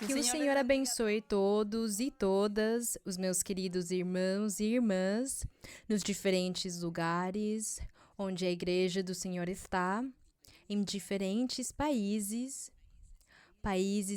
Que o Senhor abençoe todos e todas os meus queridos irmãos e irmãs nos diferentes lugares onde a Igreja do Senhor está, em diferentes países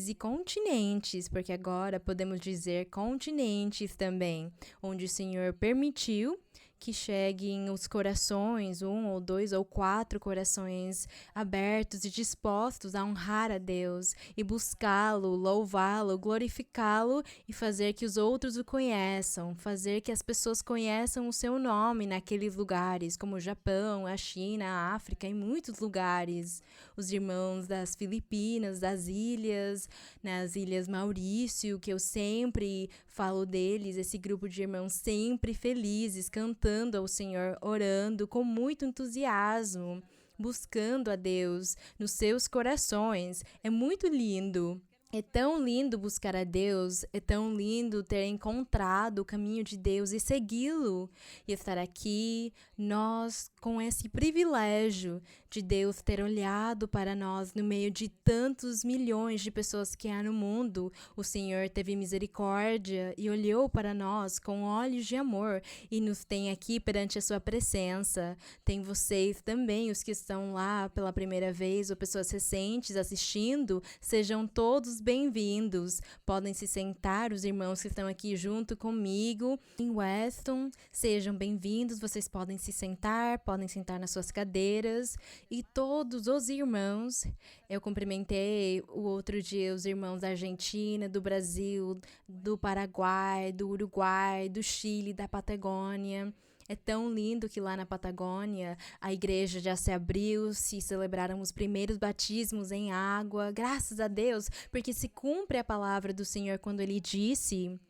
e continentes, porque agora podemos dizer continentes também, onde o Senhor permitiu que cheguem os corações, 1 ou 2 ou 4 corações abertos e dispostos a honrar a Deus e buscá-lo, louvá-lo, glorificá-lo e fazer que os outros o conheçam, fazer que as pessoas conheçam o seu nome naqueles lugares, como o Japão, a China, a África, em muitos lugares. Os irmãos das Filipinas, das ilhas, nas Ilhas Maurício, que eu sempre falo deles, esse grupo de irmãos sempre felizes, cantando ao Senhor, orando com muito entusiasmo, buscando a Deus nos seus corações. É muito lindo. É tão lindo buscar a Deus, é tão lindo ter encontrado o caminho de Deus e segui-lo. E estar aqui, nós, com esse privilégio de Deus ter olhado para nós no meio de tantos milhões de pessoas que há no mundo. O Senhor teve misericórdia e olhou para nós com olhos de amor e nos tem aqui perante a sua presença. Tem vocês também, os que estão lá pela primeira vez ou pessoas recentes assistindo, sejam todos bem-vindos. Podem se sentar, os irmãos que estão aqui junto comigo em Weston, sejam bem-vindos. Vocês podem se sentar, podem sentar nas suas cadeiras. E todos os irmãos, eu cumprimentei o outro dia os irmãos da Argentina, do Brasil, do Paraguai, do Uruguai, do Chile, da Patagônia. É tão lindo que lá na Patagônia a igreja já se abriu, se celebraram os primeiros batismos em água, graças a Deus, porque se cumpre a palavra do Senhor quando Ele disse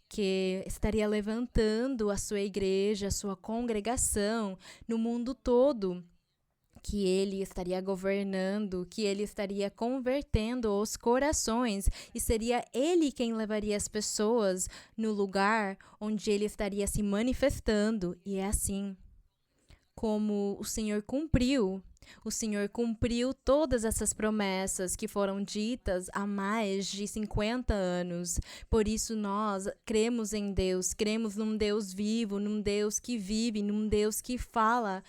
que estaria levantando a sua igreja, a sua congregação no mundo todo, que Ele estaria governando, que Ele estaria convertendo os corações e seria Ele quem levaria as pessoas no lugar onde Ele estaria se manifestando. E é assim como o Senhor cumpriu todas essas promessas que foram ditas há mais de 50 anos. Por isso nós cremos em Deus, cremos num Deus vivo, num Deus que vive, num Deus que fala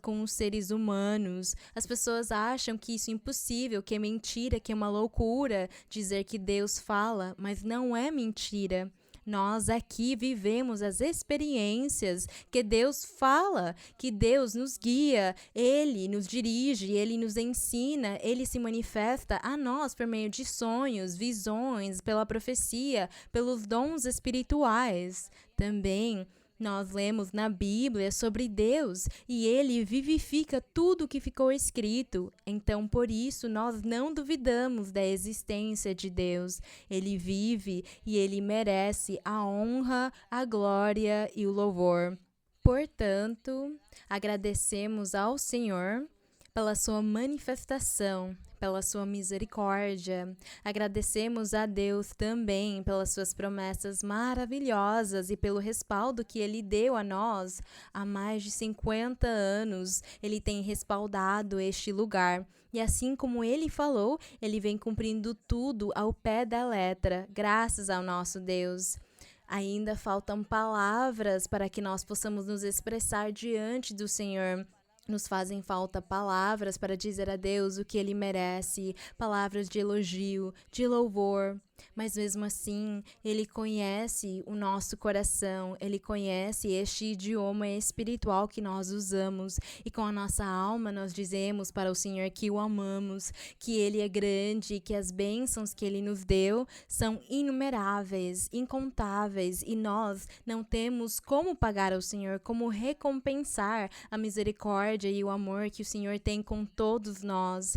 com os seres humanos. As pessoas acham que isso é impossível, que é mentira, que é uma loucura dizer que Deus fala, mas não é mentira. Nós aqui vivemos as experiências que Deus fala, que Deus nos guia, Ele nos dirige, Ele nos ensina, Ele se manifesta a nós por meio de sonhos, visões, pela profecia, pelos dons espirituais. Também nós lemos na Bíblia sobre Deus e Ele vivifica tudo o que ficou escrito. Então, por isso, nós não duvidamos da existência de Deus. Ele vive e Ele merece a honra, a glória e o louvor. Portanto, agradecemos ao Senhor pela sua manifestação, pela sua misericórdia. Agradecemos a Deus também pelas suas promessas maravilhosas e pelo respaldo que Ele deu a nós há mais de 50 anos. Ele tem respaldado este lugar. E assim como Ele falou, Ele vem cumprindo tudo ao pé da letra, graças ao nosso Deus. Ainda faltam palavras para que nós possamos nos expressar diante do Senhor. Nos fazem falta palavras para dizer a Deus o que Ele merece, palavras de elogio, de louvor. Mas mesmo assim, Ele conhece o nosso coração, Ele conhece este idioma espiritual que nós usamos. E com a nossa alma nós dizemos para o Senhor que o amamos, que Ele é grande, que as bênçãos que Ele nos deu são inumeráveis, incontáveis. E nós não temos como pagar ao Senhor, como recompensar a misericórdia e o amor que o Senhor tem com todos nós.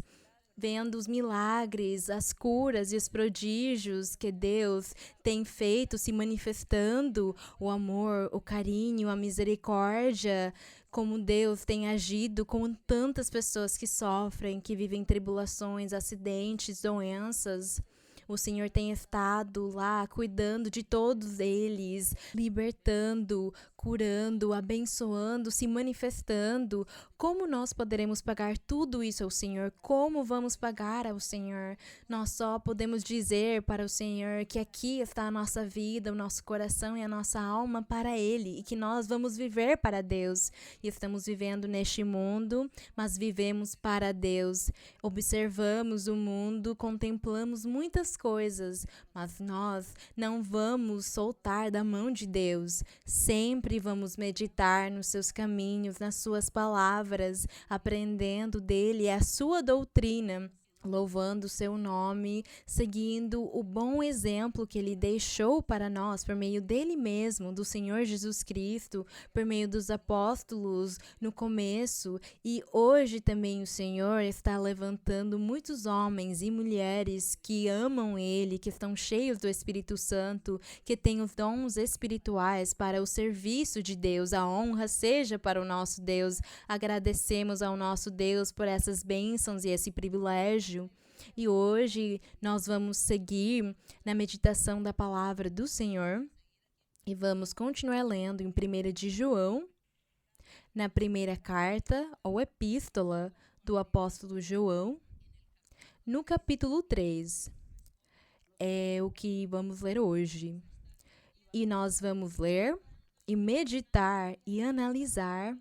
Vendo os milagres, as curas e os prodígios que Deus tem feito, se manifestando, o amor, o carinho, a misericórdia, como Deus tem agido com tantas pessoas que sofrem, que vivem tribulações, acidentes, doenças. O Senhor tem estado lá cuidando de todos eles, libertando, curando, abençoando, se manifestando. Como nós poderemos pagar tudo isso ao Senhor? Como vamos pagar ao Senhor? Nós só podemos dizer para o Senhor que aqui está a nossa vida, o nosso coração e a nossa alma para Ele e que nós vamos viver para Deus. E estamos vivendo neste mundo, mas vivemos para Deus. Observamos o mundo, contemplamos muitas coisas, mas nós não vamos soltar da mão de Deus. Sempre vamos meditar nos seus caminhos, nas suas palavras, aprendendo dele a sua doutrina, louvando o seu nome, seguindo o bom exemplo que ele deixou para nós por meio dele mesmo, do Senhor Jesus Cristo, por meio dos apóstolos no começo. E hoje também o Senhor está levantando muitos homens e mulheres que amam ele, que estão cheios do Espírito Santo, que têm os dons espirituais para o serviço de Deus. A honra seja para o nosso Deus. Agradecemos ao nosso Deus por essas bênçãos e esse privilégio. E hoje nós vamos seguir na meditação da palavra do Senhor e vamos continuar lendo em 1 de João, na primeira carta ou epístola do apóstolo João, no capítulo 3. É o que vamos ler hoje. E nós vamos ler e meditar e analisar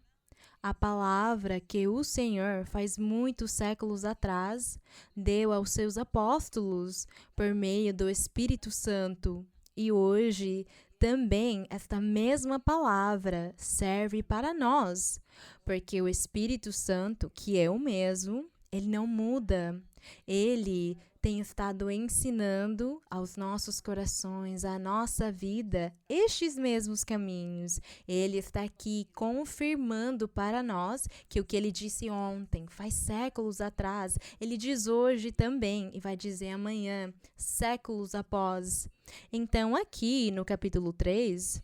a palavra que o Senhor, faz muitos séculos atrás, deu aos seus apóstolos por meio do Espírito Santo. E hoje também esta mesma palavra serve para nós, porque o Espírito Santo, que é o mesmo, ele não muda. Ele tem estado ensinando aos nossos corações, à nossa vida, estes mesmos caminhos. Ele está aqui confirmando para nós que o que ele disse ontem, faz séculos atrás, ele diz hoje também e vai dizer amanhã, séculos após. Então, aqui no capítulo 3,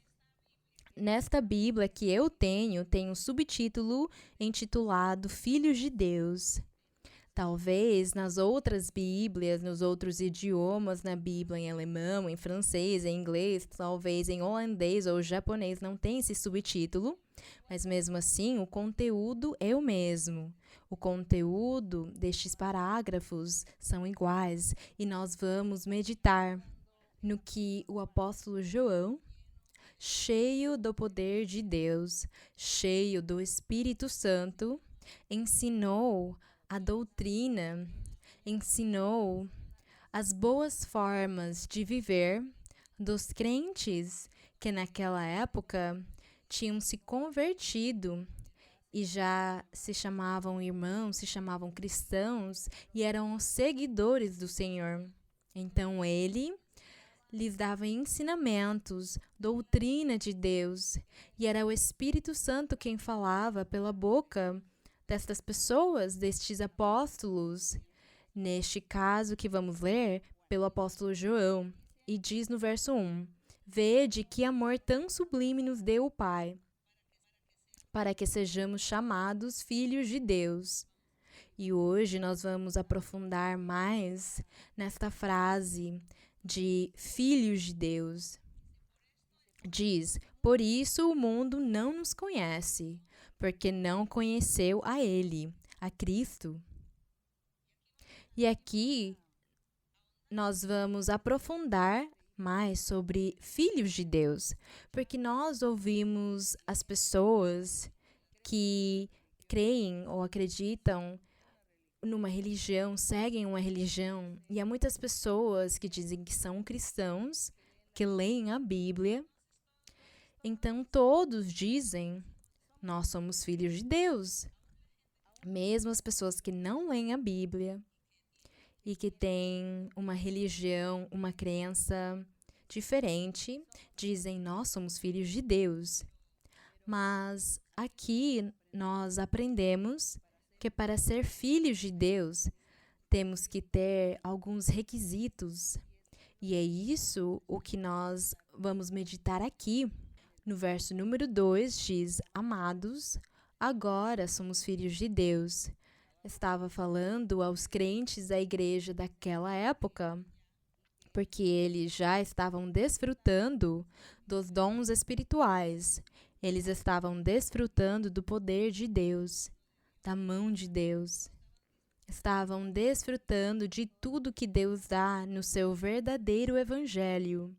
nesta Bíblia que eu tenho, tem um subtítulo intitulado Filhos de Deus. Talvez nas outras Bíblias, nos outros idiomas, na Bíblia em alemão, em francês, em inglês, talvez em holandês ou japonês não tenha esse subtítulo, mas mesmo assim o conteúdo é o mesmo. O conteúdo destes parágrafos são iguais e nós vamos meditar no que o apóstolo João, cheio do poder de Deus, cheio do Espírito Santo, ensinou a doutrina, ensinou as boas formas de viver dos crentes que naquela época tinham se convertido e já se chamavam irmãos, se chamavam cristãos e eram os seguidores do Senhor. Então ele lhes dava ensinamentos, doutrina de Deus, e era o Espírito Santo quem falava pela boca destas pessoas, destes apóstolos, neste caso que vamos ler, pelo apóstolo João, e diz no verso 1, Vede que amor tão sublime nos deu o Pai, para que sejamos chamados filhos de Deus. E hoje nós vamos aprofundar mais nesta frase de filhos de Deus. Diz, por isso o mundo não nos conhece, porque não conheceu a Ele, a Cristo. E aqui nós vamos aprofundar mais sobre filhos de Deus, porque nós ouvimos as pessoas que creem ou acreditam numa religião, seguem uma religião, e há muitas pessoas que dizem que são cristãos, que leem a Bíblia, então todos dizem nós somos filhos de Deus. Mesmo as pessoas que não leem a Bíblia e que têm uma religião, uma crença diferente, dizem nós somos filhos de Deus. Mas aqui nós aprendemos que para ser filhos de Deus temos que ter alguns requisitos. E é isso o que nós vamos meditar aqui. No verso número 2 diz, amados, agora somos filhos de Deus. Estava falando aos crentes da igreja daquela época. porque eles já estavam desfrutando dos dons espirituais. Eles estavam desfrutando do poder de Deus, da mão de Deus. Estavam desfrutando de tudo que Deus dá no seu verdadeiro evangelho.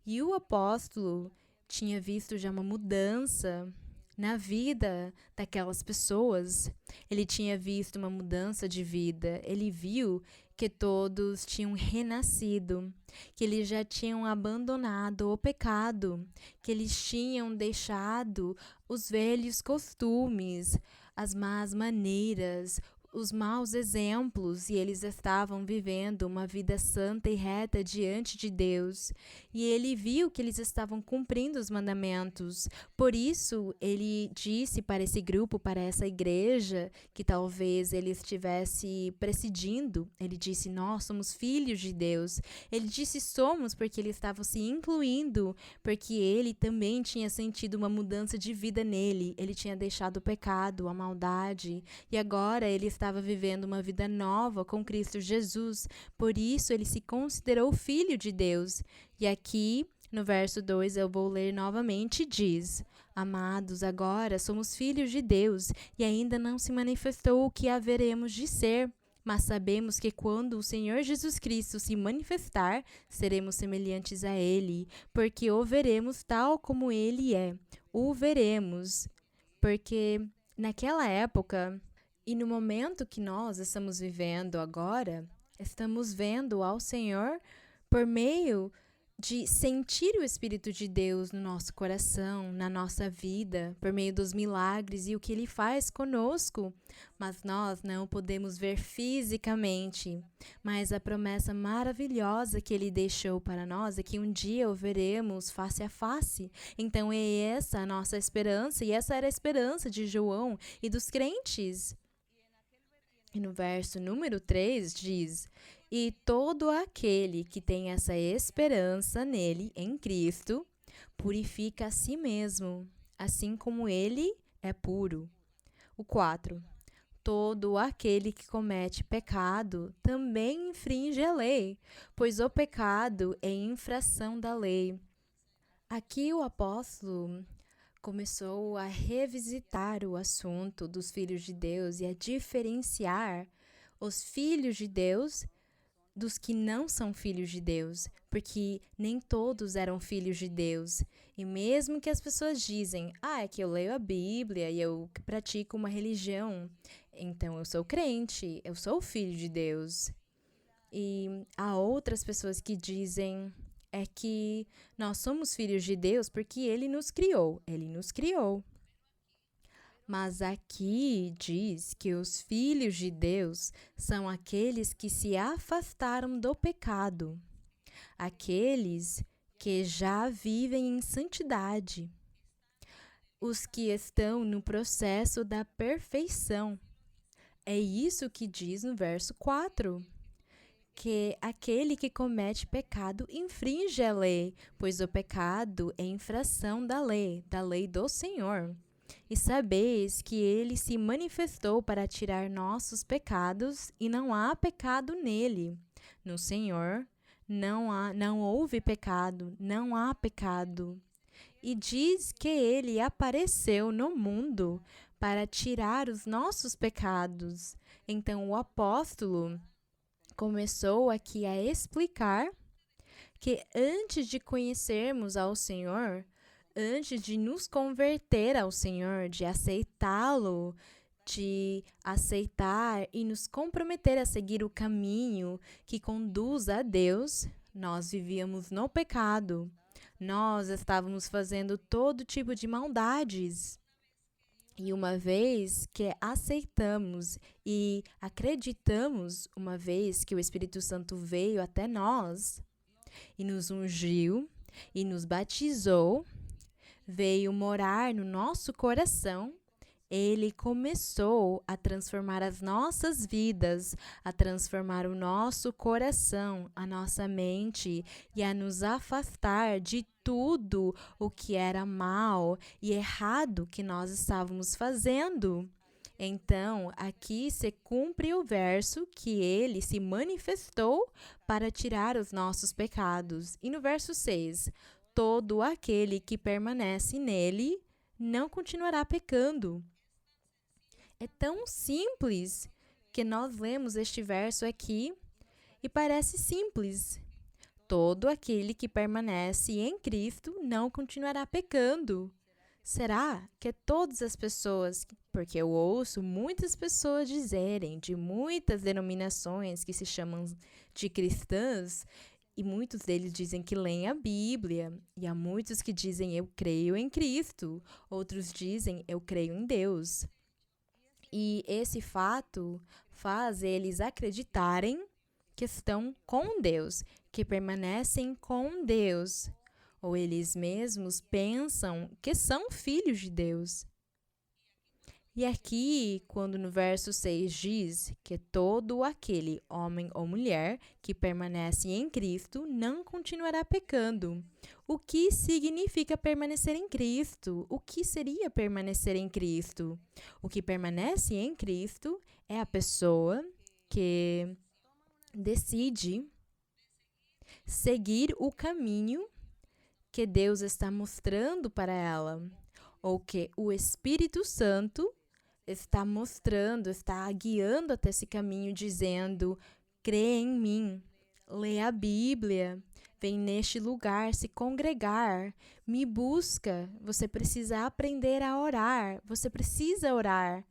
E o apóstolo tinha visto já uma mudança na vida daquelas pessoas. Ele tinha visto uma mudança de vida. Ele viu que todos tinham renascido, que eles já tinham abandonado o pecado, que eles tinham deixado os velhos costumes, as más maneiras, os maus exemplos, e eles estavam vivendo uma vida santa e reta diante de Deus. E ele viu que eles estavam cumprindo os mandamentos. Por isso, ele disse para esse grupo, para essa igreja, que talvez ele estivesse presidindo, ele disse: nós somos filhos de Deus. Ele disse somos porque ele estava se incluindo, porque ele também tinha sentido uma mudança de vida nele. Ele tinha deixado o pecado, a maldade, e agora ele estava vivendo uma vida nova com Cristo Jesus. Por isso, ele se considerou filho de Deus. E aqui, no verso 2, eu vou ler novamente, diz: amados, agora somos filhos de Deus, e ainda não se manifestou o que haveremos de ser. Mas sabemos que quando o Senhor Jesus Cristo se manifestar, seremos semelhantes a Ele, porque o veremos tal como Ele é. O veremos, porque naquela época, e no momento que nós estamos vivendo agora, estamos vendo ao Senhor por meio de sentir o Espírito de Deus no nosso coração, na nossa vida, por meio dos milagres e o que Ele faz conosco. Mas nós não podemos ver fisicamente. Mas a promessa maravilhosa que Ele deixou para nós é que um dia o veremos face a face. Então é essa a nossa esperança, e essa era a esperança de João e dos crentes. E no verso número 3 diz: e todo aquele que tem essa esperança nele, em Cristo, purifica a si mesmo, assim como ele é puro. O 4. Todo aquele que comete pecado também infringe a lei, pois o pecado é infração da lei. Aqui o apóstolo começou a revisitar o assunto dos filhos de Deus e a diferenciar os filhos de Deus dos que não são filhos de Deus, porque nem todos eram filhos de Deus. E mesmo que as pessoas dizem: é que eu leio a Bíblia e eu pratico uma religião, então eu sou crente, eu sou filho de Deus. E há outras pessoas que dizem é que nós somos filhos de Deus porque Ele nos criou. Ele nos criou. Mas aqui diz que os filhos de Deus são aqueles que se afastaram do pecado, aqueles que já vivem em santidade, os que estão no processo da perfeição. É isso que diz no verso 4. Que aquele que comete pecado infringe a lei, pois o pecado é infração da lei do Senhor. E sabeis que ele se manifestou para tirar nossos pecados, e não há pecado nele. No Senhor não houve pecado, não há pecado. E diz que ele apareceu no mundo para tirar os nossos pecados. Então o apóstolo começou aqui a explicar que antes de conhecermos ao Senhor, antes de nos converter ao Senhor, de aceitá-lo, de aceitar e nos comprometer a seguir o caminho que conduz a Deus, nós vivíamos no pecado. Nós estávamos fazendo todo tipo de maldades. E uma vez que aceitamos e acreditamos, uma vez que o Espírito Santo veio até nós e nos ungiu e nos batizou, veio morar no nosso coração, ele começou a transformar as nossas vidas, a transformar o nosso coração, a nossa mente e a nos afastar de tudo o que era mal e errado que nós estávamos fazendo. Então, aqui se cumpre o verso que ele se manifestou para tirar os nossos pecados. E no verso 6, todo aquele que permanece nele não continuará pecando. É tão simples que nós lemos este verso aqui e parece simples. Todo aquele que permanece em Cristo não continuará pecando. Será que é todas as pessoas, porque eu ouço muitas pessoas dizerem de muitas denominações que se chamam de cristãs, e muitos deles dizem que leem a Bíblia, e há muitos que dizem eu creio em Cristo, outros dizem eu creio em Deus. E esse fato faz eles acreditarem que estão com Deus, que permanecem com Deus, ou eles mesmos pensam que são filhos de Deus. E aqui, quando no verso 6 diz que todo aquele homem ou mulher que permanece em Cristo não continuará pecando. O que significa permanecer em Cristo? O que seria permanecer em Cristo? O que permanece em Cristo é a pessoa que decide seguir o caminho que Deus está mostrando para ela, ou que o Espírito Santo está mostrando, está guiando até esse caminho, dizendo: crê em mim, lê a Bíblia, vem neste lugar se congregar, me busca, você precisa aprender a orar, você precisa orar.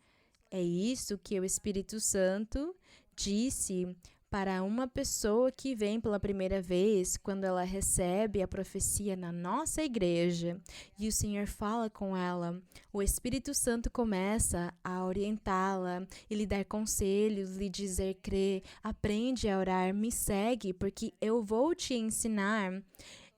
É isso que o Espírito Santo disse para uma pessoa que vem pela primeira vez, quando ela recebe a profecia na nossa igreja e o Senhor fala com ela, o Espírito Santo começa a orientá-la e lhe dar conselhos, lhe dizer: crê, aprende a orar, me segue, porque eu vou te ensinar.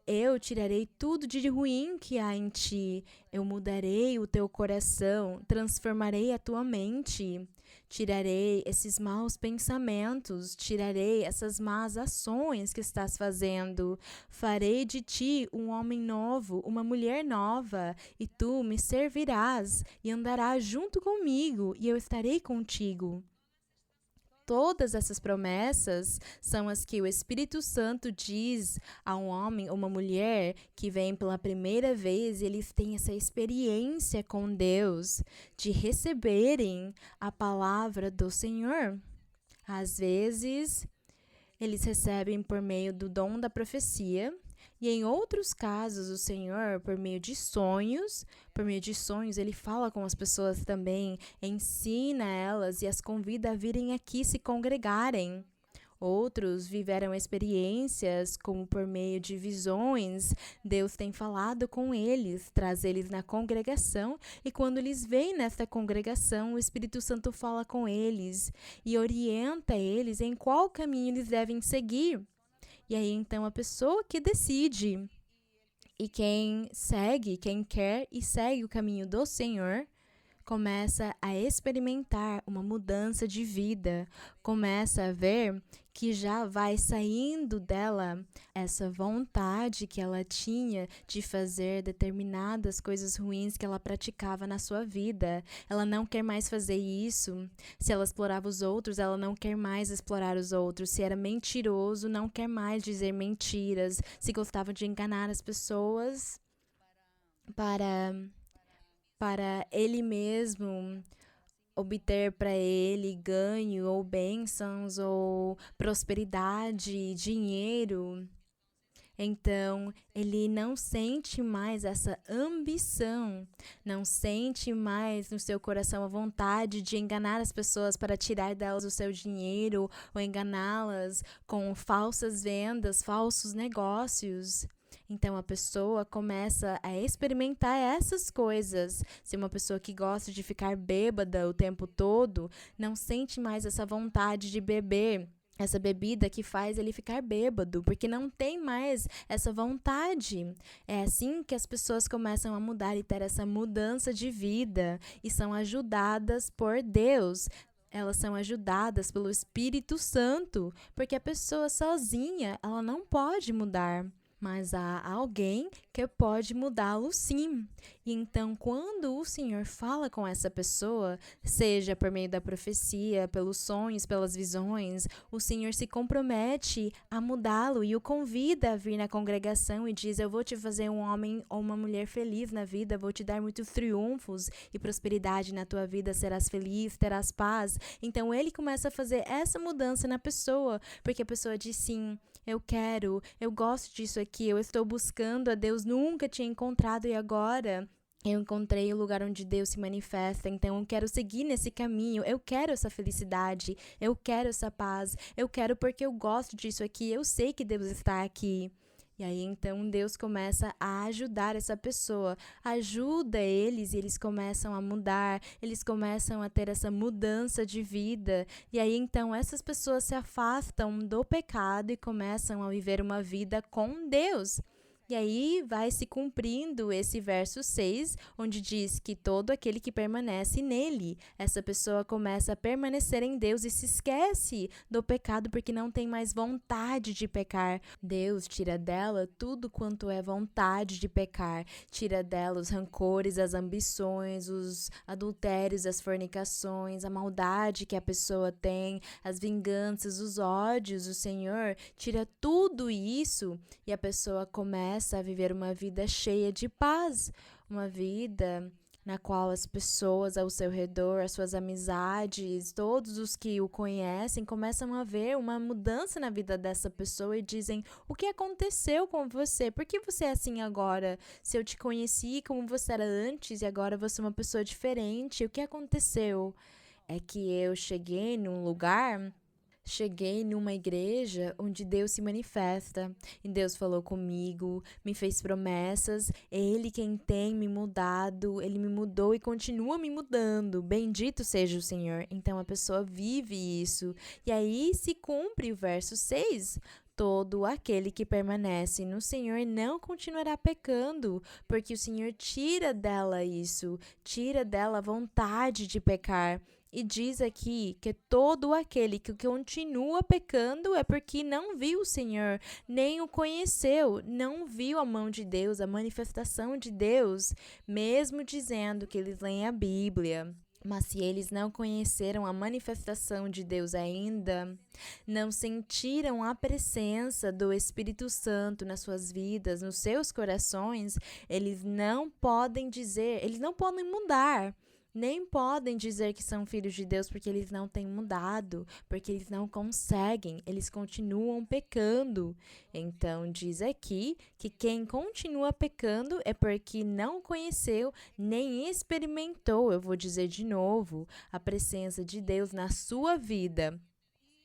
Eu tirarei tudo de ruim que há em ti, eu mudarei o teu coração, transformarei a tua mente. Tirarei esses maus pensamentos, tirarei essas más ações que estás fazendo. Farei de ti um homem novo, uma mulher nova, e tu me servirás e andarás junto comigo, e eu estarei contigo. Todas essas promessas são as que o Espírito Santo diz a um homem ou uma mulher que vem pela primeira vez e eles têm essa experiência com Deus de receberem a palavra do Senhor. Às vezes, eles recebem por meio do dom da profecia, e em outros casos, o Senhor, por meio de sonhos, ele fala com as pessoas também, ensina elas e as convida a virem aqui se congregarem. Outros viveram experiências como por meio de visões, Deus tem falado com eles, traz eles na congregação, e quando eles vêm nessa congregação, o Espírito Santo fala com eles e orienta eles em qual caminho eles devem seguir. E aí, então, a pessoa que decide e quem segue, quem quer e segue o caminho do Senhor, começa a experimentar uma mudança de vida, começa a ver que já vai saindo dela essa vontade que ela tinha de fazer determinadas coisas ruins que ela praticava na sua vida. Ela não quer mais fazer isso. Se ela explorava os outros, ela não quer mais explorar os outros. Se era mentiroso, não quer mais dizer mentiras. Se gostava de enganar as pessoas para ele mesmo obter para ele ganho ou bênçãos ou prosperidade, dinheiro. Então, ele não sente mais essa ambição, não sente mais no seu coração a vontade de enganar as pessoas para tirar delas o seu dinheiro ou enganá-las com falsas vendas, falsos negócios. Então, a pessoa começa a experimentar essas coisas. Se uma pessoa que gosta de ficar bêbada o tempo todo, não sente mais essa vontade de beber essa bebida que faz ele ficar bêbado, porque não tem mais essa vontade. É assim que as pessoas começam a mudar e ter essa mudança de vida e são ajudadas por Deus. Elas são ajudadas pelo Espírito Santo, porque a pessoa sozinha, ela não pode mudar. Mas há alguém que pode mudá-lo sim. E então, quando o Senhor fala com essa pessoa, seja por meio da profecia, pelos sonhos, pelas visões, o Senhor se compromete a mudá-lo e o convida a vir na congregação e diz: eu vou te fazer um homem ou uma mulher feliz na vida, vou te dar muitos triunfos e prosperidade na tua vida, serás feliz, terás paz. Então ele começa a fazer essa mudança na pessoa, porque a pessoa diz sim, eu quero, eu gosto disso aqui, eu estou buscando a Deus, nunca tinha encontrado e agora eu encontrei o lugar onde Deus se manifesta, então eu quero seguir nesse caminho, eu quero essa felicidade, eu quero essa paz, eu quero porque eu gosto disso aqui, eu sei que Deus está aqui. E aí, então, Deus começa a ajudar essa pessoa, ajuda eles e eles começam a mudar, eles começam a ter essa mudança de vida. E aí, então, essas pessoas se afastam do pecado e começam a viver uma vida com Deus. E aí vai se cumprindo esse verso 6, onde diz que todo aquele que permanece nele, essa pessoa começa a permanecer em Deus e se esquece do pecado porque não tem mais vontade de pecar. Deus tira dela tudo quanto é vontade de pecar, tira dela os rancores, as ambições, os adultérios, as fornicações, a maldade que a pessoa tem, as vinganças, os ódios. O Senhor tira tudo isso e a pessoa começa a viver uma vida cheia de paz, uma vida na qual as pessoas ao seu redor, as suas amizades, todos os que o conhecem, começam a ver uma mudança na vida dessa pessoa e dizem: o que aconteceu com você? Por que você é assim agora? Se eu te conheci como você era antes e agora você é uma pessoa diferente, o que aconteceu? É que eu cheguei numa igreja onde Deus se manifesta e Deus falou comigo, me fez promessas, é Ele quem tem me mudado, Ele me mudou e continua me mudando, bendito seja o Senhor. Então a pessoa vive isso e aí se cumpre o verso 6. Todo aquele que permanece no Senhor não continuará pecando, porque o Senhor tira dela isso, tira dela a vontade de pecar. E diz aqui que todo aquele que continua pecando é porque não viu o Senhor, nem o conheceu, não viu a mão de Deus, a manifestação de Deus, mesmo dizendo que eles leem a Bíblia. Mas se eles não conheceram a manifestação de Deus ainda, não sentiram a presença do Espírito Santo nas suas vidas, nos seus corações, eles não podem mudar. Nem podem dizer que são filhos de Deus porque eles não têm mudado, porque eles não conseguem, eles continuam pecando. Então, diz aqui que quem continua pecando é porque não conheceu nem experimentou, eu vou dizer de novo, a presença de Deus na sua vida.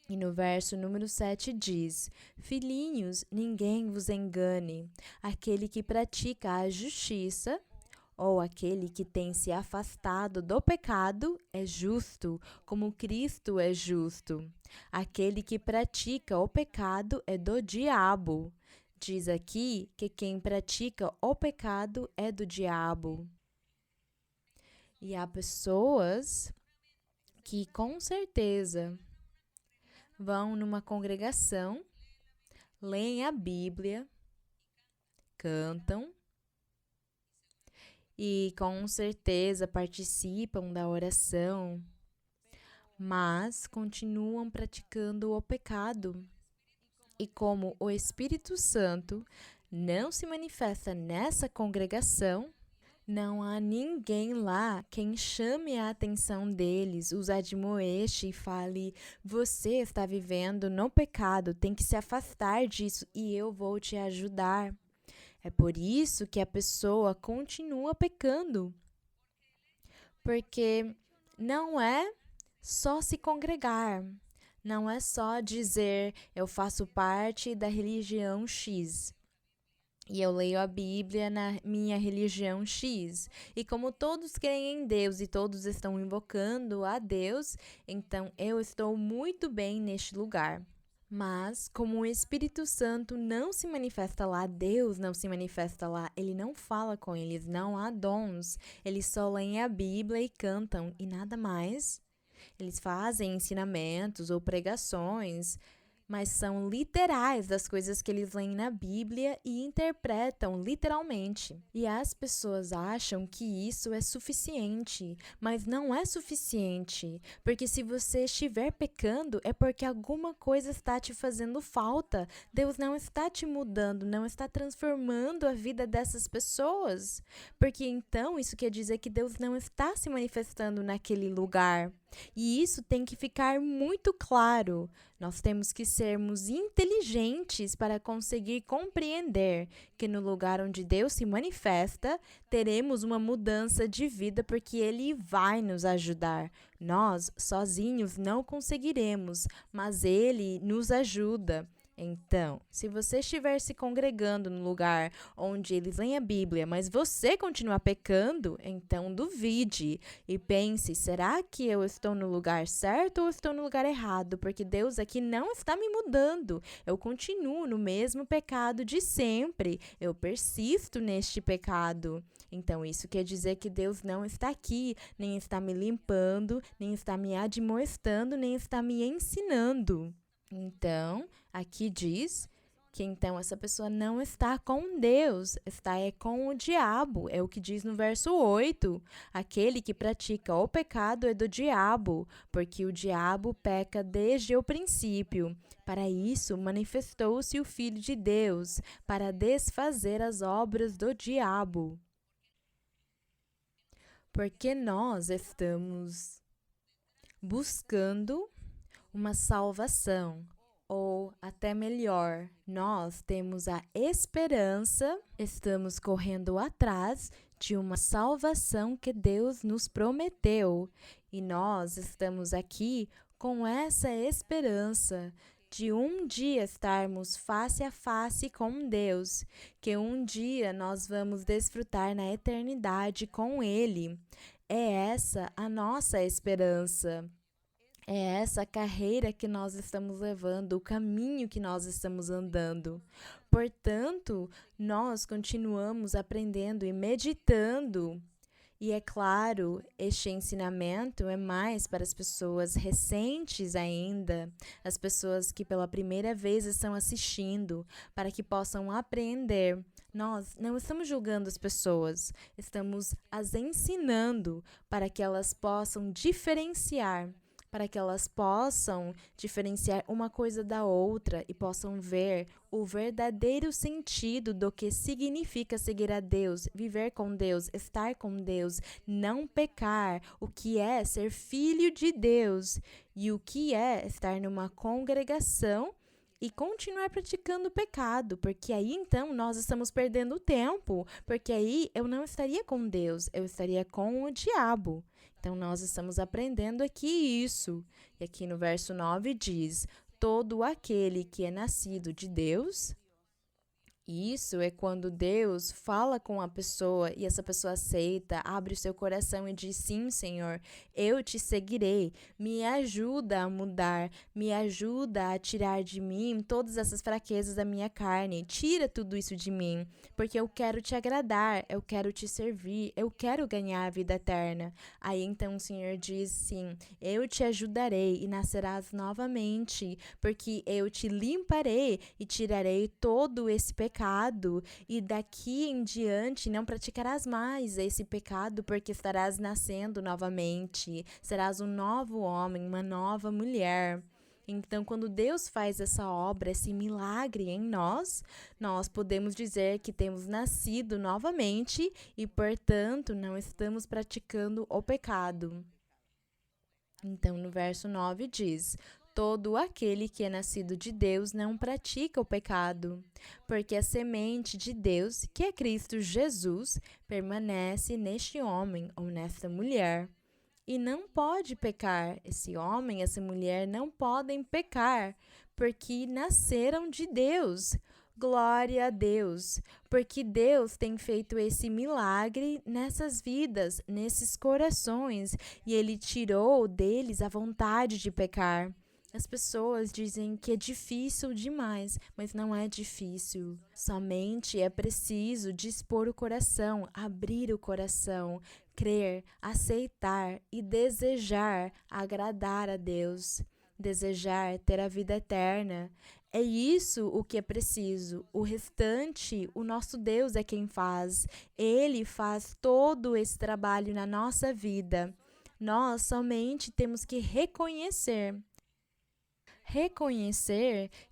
E no verso número 7 diz: filhinhos, ninguém vos engane, aquele que pratica a justiça ou aquele que tem se afastado do pecado é justo, como Cristo é justo. Aquele que pratica o pecado é do diabo. Diz aqui que quem pratica o pecado é do diabo. E há pessoas que com certeza vão numa congregação, leem a Bíblia, cantam, e com certeza participam da oração, mas continuam praticando o pecado. E como o Espírito Santo não se manifesta nessa congregação, não há ninguém lá quem chame a atenção deles, os admoeste e fale: você está vivendo no pecado, tem que se afastar disso e eu vou te ajudar. É por isso que a pessoa continua pecando. Porque não é só se congregar, não é só dizer eu faço parte da religião X e eu leio a Bíblia na minha religião X. E como todos creem em Deus e todos estão invocando a Deus, então eu estou muito bem neste lugar. Mas, como o Espírito Santo não se manifesta lá, Deus não se manifesta lá, ele não fala com eles, não há dons, eles só leem a Bíblia e cantam e nada mais. Eles fazem ensinamentos ou pregações, mas são literais das coisas que eles leem na Bíblia e interpretam literalmente. E as pessoas acham que isso é suficiente, mas não é suficiente, porque se você estiver pecando é porque alguma coisa está te fazendo falta. Deus não está te mudando, não está transformando a vida dessas pessoas, porque então isso quer dizer que Deus não está se manifestando naquele lugar. E isso tem que ficar muito claro. Nós temos que sermos inteligentes para conseguir compreender que no lugar onde Deus se manifesta, teremos uma mudança de vida porque Ele vai nos ajudar. Nós, sozinhos, não conseguiremos, mas Ele nos ajuda. Então, se você estiver se congregando no lugar onde eles leem a Bíblia, mas você continuar pecando, então duvide e pense, será que eu estou no lugar certo ou estou no lugar errado? Porque Deus aqui não está me mudando. Eu continuo no mesmo pecado de sempre. Eu persisto neste pecado. Então, isso quer dizer que Deus não está aqui, nem está me limpando, nem está me admoestando, nem está me ensinando. Então, aqui diz que então essa pessoa não está com Deus, está com o diabo. É o que diz no verso 8. Aquele que pratica o pecado é do diabo, porque o diabo peca desde o princípio. Para isso manifestou-se o Filho de Deus, para desfazer as obras do diabo. Porque nós estamos buscando uma salvação, ou até melhor, nós temos a esperança, estamos correndo atrás de uma salvação que Deus nos prometeu, e nós estamos aqui com essa esperança de um dia estarmos face a face com Deus, que um dia nós vamos desfrutar na eternidade com Ele. É essa a nossa esperança. É essa carreira que nós estamos levando, o caminho que nós estamos andando. Portanto, nós continuamos aprendendo e meditando. E é claro, este ensinamento é mais para as pessoas recentes ainda, as pessoas que pela primeira vez estão assistindo, para que possam aprender. Nós não estamos julgando as pessoas, estamos as ensinando para que elas possam diferenciar uma coisa da outra e possam ver o verdadeiro sentido do que significa seguir a Deus, viver com Deus, estar com Deus, não pecar, o que é ser filho de Deus e o que é estar numa congregação e continuar praticando o pecado, porque aí então nós estamos perdendo tempo, porque aí eu não estaria com Deus, eu estaria com o diabo. Então, nós estamos aprendendo aqui isso. E aqui no verso 9 diz: todo aquele que é nascido de Deus. Isso é quando Deus fala com a pessoa e essa pessoa aceita, abre o seu coração e diz: sim, Senhor, eu te seguirei. Me ajuda a mudar, me ajuda a tirar de mim todas essas fraquezas da minha carne. Tira tudo isso de mim, porque eu quero te agradar, eu quero te servir, eu quero ganhar a vida eterna. Aí então o Senhor diz: sim, eu te ajudarei e nascerás novamente, porque eu te limparei e tirarei todo esse pecado. E daqui em diante não praticarás mais esse pecado, porque estarás nascendo novamente, serás um novo homem, uma nova mulher. Então, quando Deus faz essa obra, esse milagre em nós, nós podemos dizer que temos nascido novamente e, portanto, não estamos praticando o pecado. Então, no verso 9 diz: todo aquele que é nascido de Deus não pratica o pecado, porque a semente de Deus, que é Cristo Jesus, permanece neste homem ou nesta mulher. E não pode pecar. Esse homem, essa mulher não podem pecar, porque nasceram de Deus. Glória a Deus, porque Deus tem feito esse milagre nessas vidas, nesses corações, e Ele tirou deles a vontade de pecar. As pessoas dizem que é difícil demais, mas não é difícil. Somente é preciso dispor o coração, abrir o coração, crer, aceitar e desejar agradar a Deus. desejar ter a vida eterna. É isso o que é preciso. O restante, o nosso Deus é quem faz. Ele faz todo esse trabalho na nossa vida. Nós somente temos que reconhecer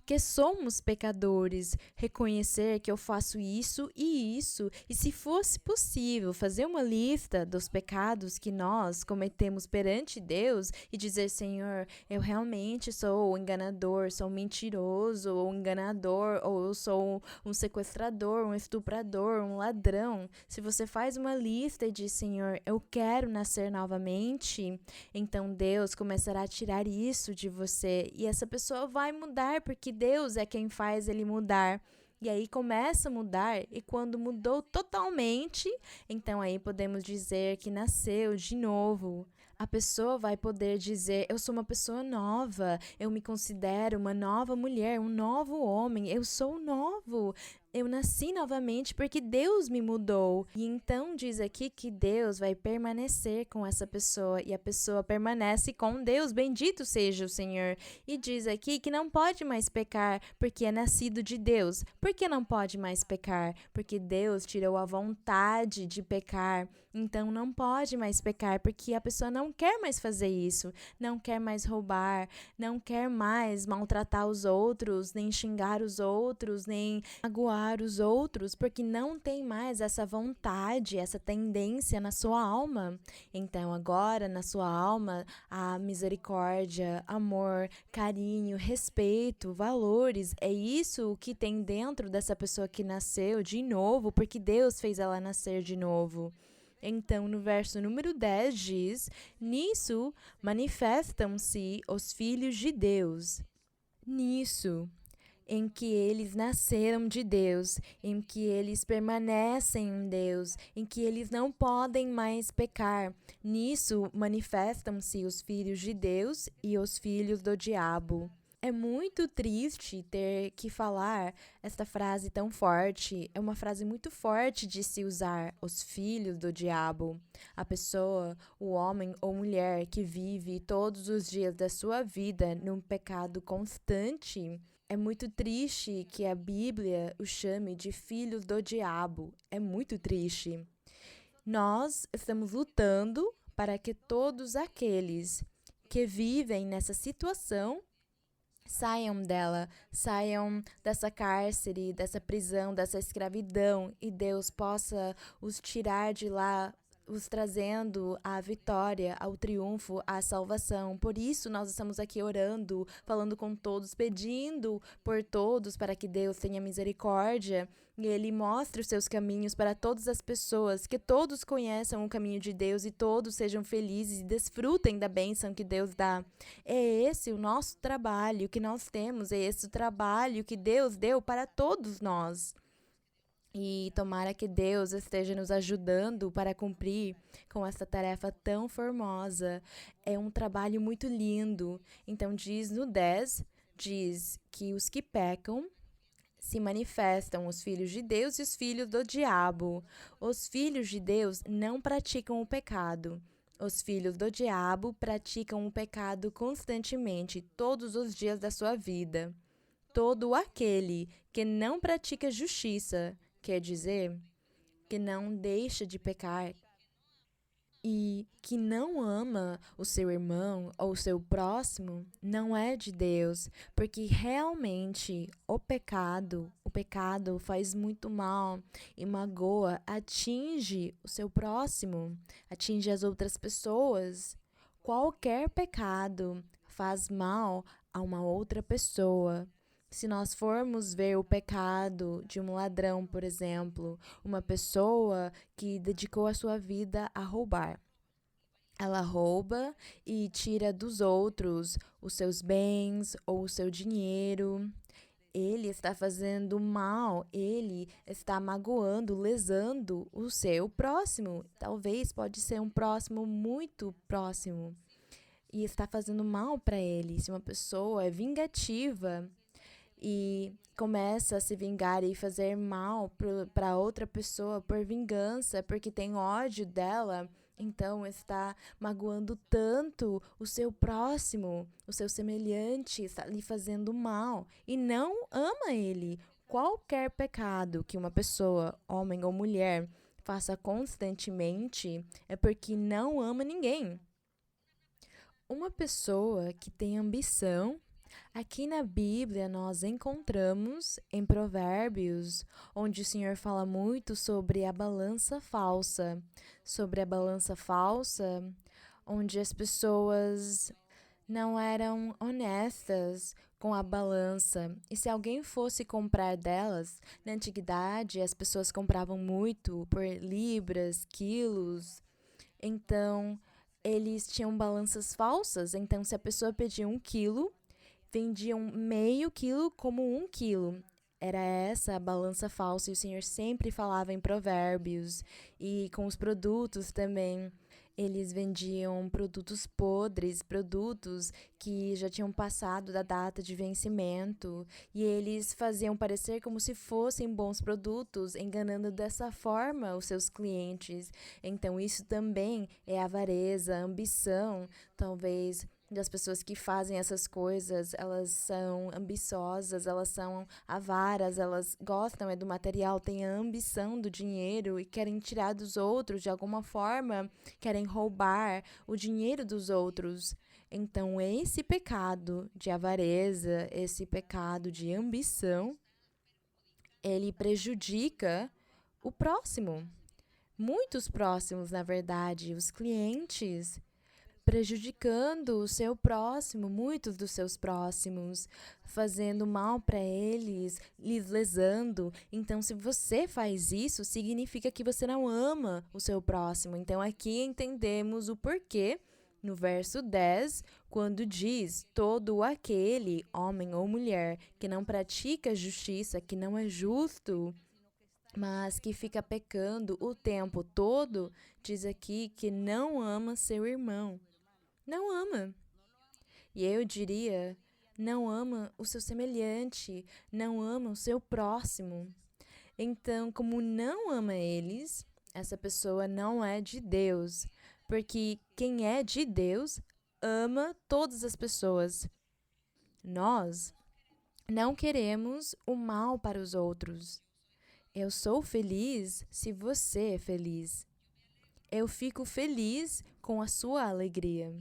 que somos pecadores, reconhecer que eu faço isso, e se fosse possível, fazer uma lista dos pecados que nós cometemos perante Deus e dizer: Senhor, eu realmente sou um enganador, sou um mentiroso, ou enganador, ou eu sou um sequestrador, um estuprador, um ladrão. Se você faz uma lista e diz: Senhor, eu quero nascer novamente, então Deus começará a tirar isso de você e essa pessoa vai mudar, porque Deus é quem faz ele mudar. E aí começa a mudar, e quando mudou totalmente, então aí podemos dizer que nasceu de novo. A pessoa vai poder dizer: eu sou uma pessoa nova, eu me considero uma nova mulher, um novo homem, eu sou novo. Eu nasci novamente porque Deus me mudou. E então diz aqui que Deus vai permanecer com essa pessoa e a pessoa permanece com Deus. Bendito seja o Senhor. E diz aqui que não pode mais pecar porque é nascido de Deus. Por que não pode mais pecar? Porque Deus tirou a vontade de pecar. Então não pode mais pecar porque a pessoa não quer mais fazer isso, não quer mais roubar, não quer mais maltratar os outros, nem xingar os outros, nem magoar os outros, porque não tem mais essa vontade, essa tendência na sua alma. Então agora na sua alma há misericórdia, amor, carinho, respeito, valores. É isso que tem dentro dessa pessoa que nasceu de novo, porque Deus fez ela nascer de novo. Então, no verso número 10 diz: nisso manifestam-se os filhos de Deus. Nisso, em que eles nasceram de Deus, em que eles permanecem em Deus, em que eles não podem mais pecar. Nisso manifestam-se os filhos de Deus e os filhos do diabo. É muito triste ter que falar esta frase tão forte. É uma frase muito forte de se usar, os filhos do diabo. A pessoa, o homem ou mulher que vive todos os dias da sua vida num pecado constante. É muito triste que a Bíblia o chame de filhos do diabo. É muito triste. Nós estamos lutando para que todos aqueles que vivem nessa situação saiam dela, saiam dessa cárcere, dessa prisão, dessa escravidão, e Deus possa os tirar de lá, os trazendo à vitória, ao triunfo, à salvação. Por isso nós estamos aqui orando, falando com todos, pedindo por todos para que Deus tenha misericórdia e Ele mostre os seus caminhos para todas as pessoas, que todos conheçam o caminho de Deus e todos sejam felizes e desfrutem da bênção que Deus dá. É esse o nosso trabalho que nós temos, é esse o trabalho que Deus deu para todos nós. E tomara que Deus esteja nos ajudando para cumprir com essa tarefa tão formosa. É um trabalho muito lindo. Então diz no 10, diz que os que pecam se manifestam os filhos de Deus e os filhos do diabo. Os filhos de Deus não praticam o pecado. Os filhos do diabo praticam o pecado constantemente, todos os dias da sua vida. Todo aquele que não pratica justiça, quer dizer, que não deixa de pecar e que não ama o seu irmão ou o seu próximo, não é de Deus, porque realmente o pecado faz muito mal e magoa, atinge o seu próximo, atinge as outras pessoas. Qualquer pecado faz mal a uma outra pessoa. Se nós formos ver o pecado de um ladrão, por exemplo, uma pessoa que dedicou a sua vida a roubar. Ela rouba e tira dos outros os seus bens ou o seu dinheiro. Ele está fazendo mal, ele está magoando, lesando o seu próximo. Talvez pode ser um próximo muito próximo. E está fazendo mal para ele. Se uma pessoa é vingativa e começa a se vingar e fazer mal para outra pessoa por vingança, porque tem ódio dela, Então está magoando tanto o seu próximo, o seu semelhante, está lhe fazendo mal e não ama ele. Qualquer pecado que uma pessoa, homem ou mulher, faça constantemente é porque não ama ninguém. Uma pessoa que tem ambição, aqui na Bíblia nós encontramos em Provérbios, onde o Senhor fala muito sobre a balança falsa. Sobre a balança falsa, onde as pessoas não eram honestas com a balança. E se alguém fosse comprar delas, na antiguidade as pessoas compravam muito por libras, quilos. Então, eles tinham balanças falsas. Então, se a pessoa pedia 1 quilo, vendiam meio quilo como 1 quilo. Era essa a balança falsa, e o Senhor sempre falava em provérbios. E com os produtos também, eles vendiam produtos podres, produtos que já tinham passado da data de vencimento, e eles faziam parecer como se fossem bons produtos, enganando dessa forma os seus clientes. Então isso também é avareza, ambição, talvez das pessoas que fazem essas coisas. Elas são ambiciosas, elas são avaras, elas gostam do material, têm a ambição do dinheiro e querem tirar dos outros de alguma forma, querem roubar o dinheiro dos outros. Então, esse pecado de avareza, esse pecado de ambição, ele prejudica o próximo. Muitos próximos, na verdade, os clientes, prejudicando o seu próximo, muitos dos seus próximos, fazendo mal para eles, lhes lesando. Então, se você faz isso, significa que você não ama o seu próximo. Então, aqui entendemos o porquê no verso 10, quando diz: todo aquele, homem ou mulher, que não pratica justiça, que não é justo, mas que fica pecando o tempo todo, diz aqui que não ama seu irmão. Não ama. E eu diria, não ama o seu semelhante, não ama o seu próximo. Então, como não ama eles, essa pessoa não é de Deus, porque quem é de Deus ama todas as pessoas. Nós não queremos o mal para os outros. Eu sou feliz se você é feliz. Eu fico feliz com a sua alegria.